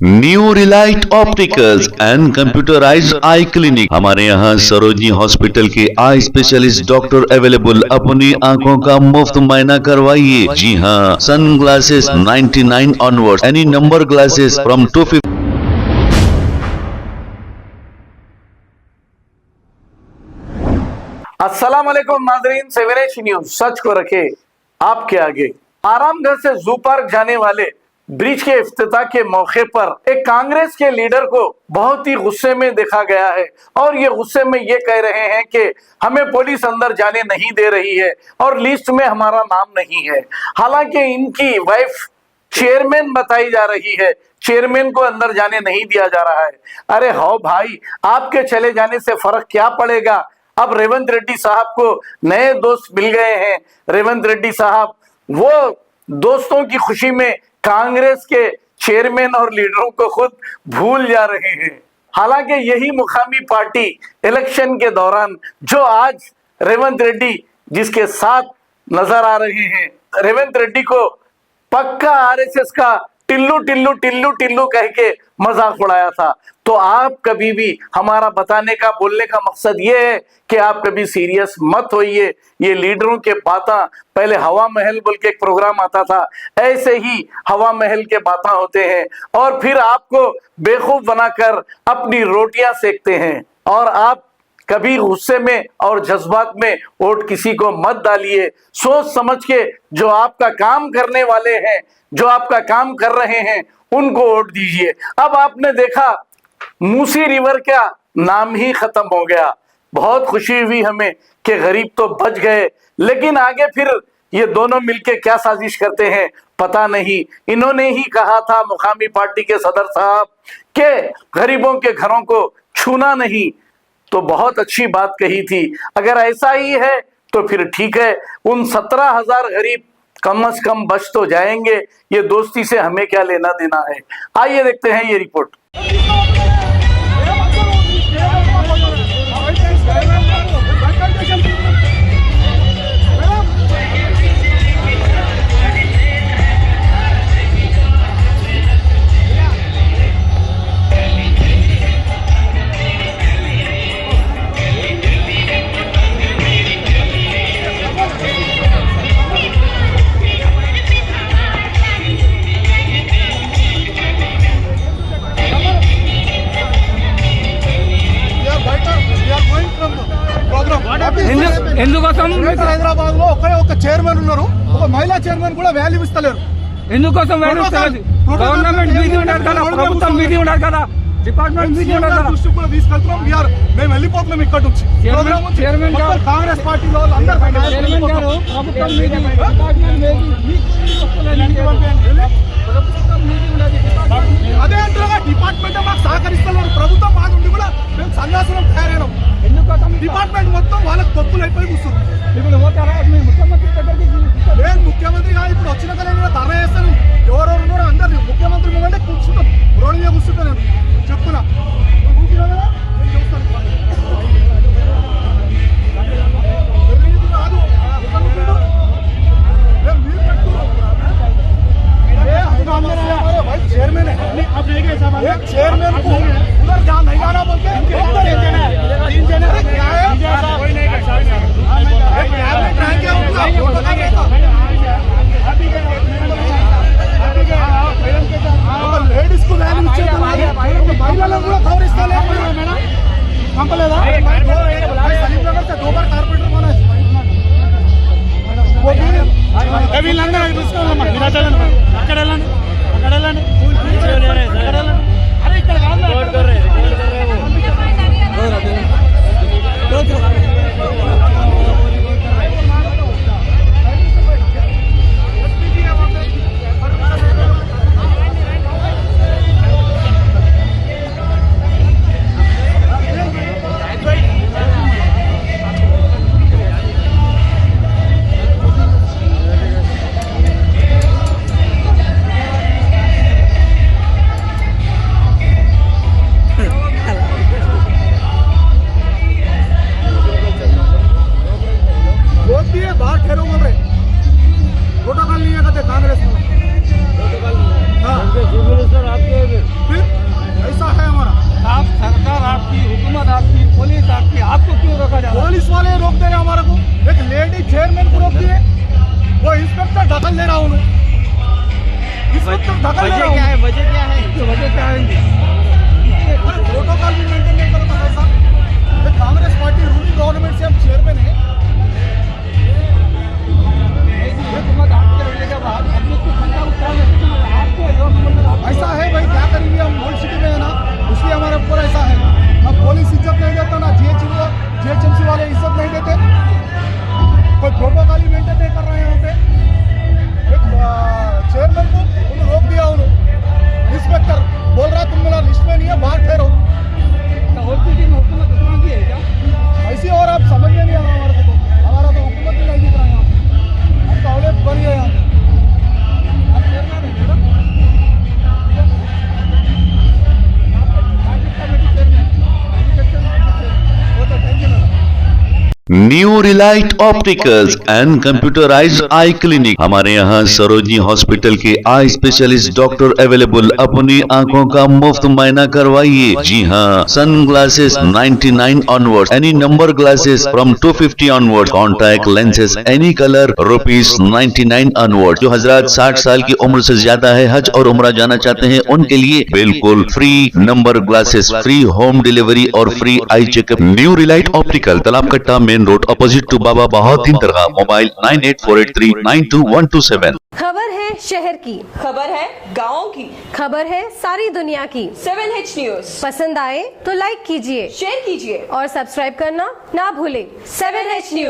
New Relight opticals and computerised I clinic. हमारे यहाँ Sarojini hospital के आई स्पेशलिस्ट डॉक्टर अवेलेबल। अपनी आंखों का मुफ्त मुआयना करवाइए। जी हाँ, sunglasses 99 onward, any number glasses from 250। अस्सलाम वालेकुम नाजरीन, 7H न्यूज सच को रखे आपके आगे। आरामगढ़ से जू पार्क जाने वाले ब्रिज के इफ्तिताह के मौके पर एक कांग्रेस के लीडर को बहुत ही गुस्से में देखा गया है और ये गुस्से में ये कह रहे हैं कि हमें पुलिस अंदर जाने नहीं दे रही है और लिस्ट में हमारा नाम नहीं है। हालांकि इनकी वाइफ चेयरमैन बताई जा रही है, चेयरमैन को अंदर जाने नहीं दिया जा रहा है। अरे हो भाई, आपके चले जाने से फर्क क्या पड़ेगा। अब रेवंत रेड्डी साहब को नए दोस्त मिल गए हैं। रेवंत रेड्डी साहब वो दोस्तों की खुशी में कांग्रेस के चेयरमैन और लीडरों को खुद भूल जा रहे हैं। हालांकि यही मुकामी पार्टी इलेक्शन के दौरान जो आज रेवंत रेड्डी जिसके साथ नजर आ रहे हैं, रेवंत रेड्डी को पक्का आरएसएस का टिल्लू टिल्लू टिल्लू टिल्लू कह के मजाक उड़ाया था। तो आप कभी भी, हमारा बताने का बोलने का मकसद ये है कि आप कभी सीरियस मत होइए। ये लीडरों के बातें, पहले हवा महल बोल के एक प्रोग्राम आता था, ऐसे ही हवा महल के बातें होते हैं और फिर आपको बेवकूफ बनाकर अपनी रोटियां सेकते हैं। और आप कभी गुस्से में और जज्बात में वोट किसी को मत डालिए। सोच समझ के जो आपका काम करने वाले हैं, जो आपका काम कर रहे हैं, उनको वोट दीजिए। अब आपने देखा मूसी रिवर का नाम ही खत्म हो गया। बहुत खुशी हुई हमें कि गरीब तो बच गए, लेकिन आगे फिर ये दोनों मिलके क्या साजिश करते हैं पता नहीं। इन्होंने ही कहा था, मुकामी पार्टी के सदर साहब, कि गरीबों के घरों को छूना नहीं। तो बहुत अच्छी बात कही थी। अगर ऐसा ही है तो फिर ठीक है, उन 17,000 गरीब कम से कम बच तो जाएंगे। ये दोस्ती से हमें क्या लेना देना है। आइए देखते हैं ये रिपोर्ट। ఎందుకోసం హైదరాబాద్ లో ఒక చైర్మన్ ఉన్నారు, ఒక మహిళా చైర్మన్ కూడా వాల్యూ ఇస్తలేరు. ఎందుకోసం గవర్నమెంట్ మీటింగ్ ఉండాలి కదా, ప్రభుత్వం మీటింగ్ ఉండాలి కదా, డిపార్ట్మెంట్ మీటింగ్ ఉండాలి కదా. దృష్టికి కూడా తీసుకెళ్తున్నాం. మేము వెళ్ళిపోతున్నాం ఇక్కడ నుంచి. చైర్మన్ గారు, కాంగ్రెస్ పార్టీలో అందరూ చైర్మన్ గారు ప్రభుత్వం మీటింగ్, డిపార్ట్మెంట్ అదే అంటారా, డిపార్ట్మెంట్ మాకు సహకరిస్తున్నారు. ప్రభుత్వం మా నుండి కూడా మేము సన్యాసనం తయారైనాం. డిపార్ట్మెంట్ మొత్తం వాళ్ళకి తప్పులు అయిపోయి కూర్చున్నారు. ఇప్పుడు ముఖ్యమంత్రి దగ్గరికి నేను ముఖ్యమంత్రి కాదు, ఇప్పుడు వచ్చిన కదా నేను ధర్నా చేస్తాను. ఎవరెవరు ఉన్నారో అందరు ముఖ్యమంత్రి ముందంటే కూర్చుంటాం, రోడ్డు మీద కూర్చుంటాను. చెప్తున్నా चेयरमैन है, चेयरमैन को उधर जहाँ नहीं जाना बोल के क्या लेडीज को महिला కూడా గౌరవిస్తాలే పంపలేదా? సలీంనగర్ से 2 बार कारपोरेटर बना है. వీళ్ళందరూ చూసుకోవాలమ్మా. అక్కడ వెళ్ళండి, అక్కడ వెళ్ళండి. అరే ఇక్కడ కాదు. New Relight opticals and computerised I clinic. हमारे यहाँ सरोजनी हॉस्पिटल के आई स्पेशलिस्ट डॉक्टर अवेलेबल। अपनी आंखों का मुफ्त मायना करवाइए। जी हाँ, sunglasses 99 onward, any number glasses from 250 onward, contact lenses any colour ₹99 onward. जो हजरात 60 साल की उम्र से ज्यादा है, हज और उम्रा जाना चाहते हैं, उनके लिए बिल्कुल free number glasses, free home delivery और free eye checkup. New Relight Optical, Talab Katta, main road, opposite to Baba Bahauddin Dargah. Mobile 9848392127। खबर है शहर की, खबर है गाँव की, खबर है सारी दुनिया की। 7H न्यूज पसंद आए तो लाइक कीजिए, शेयर कीजिए और सब्सक्राइब करना ना भूलें। 7H news.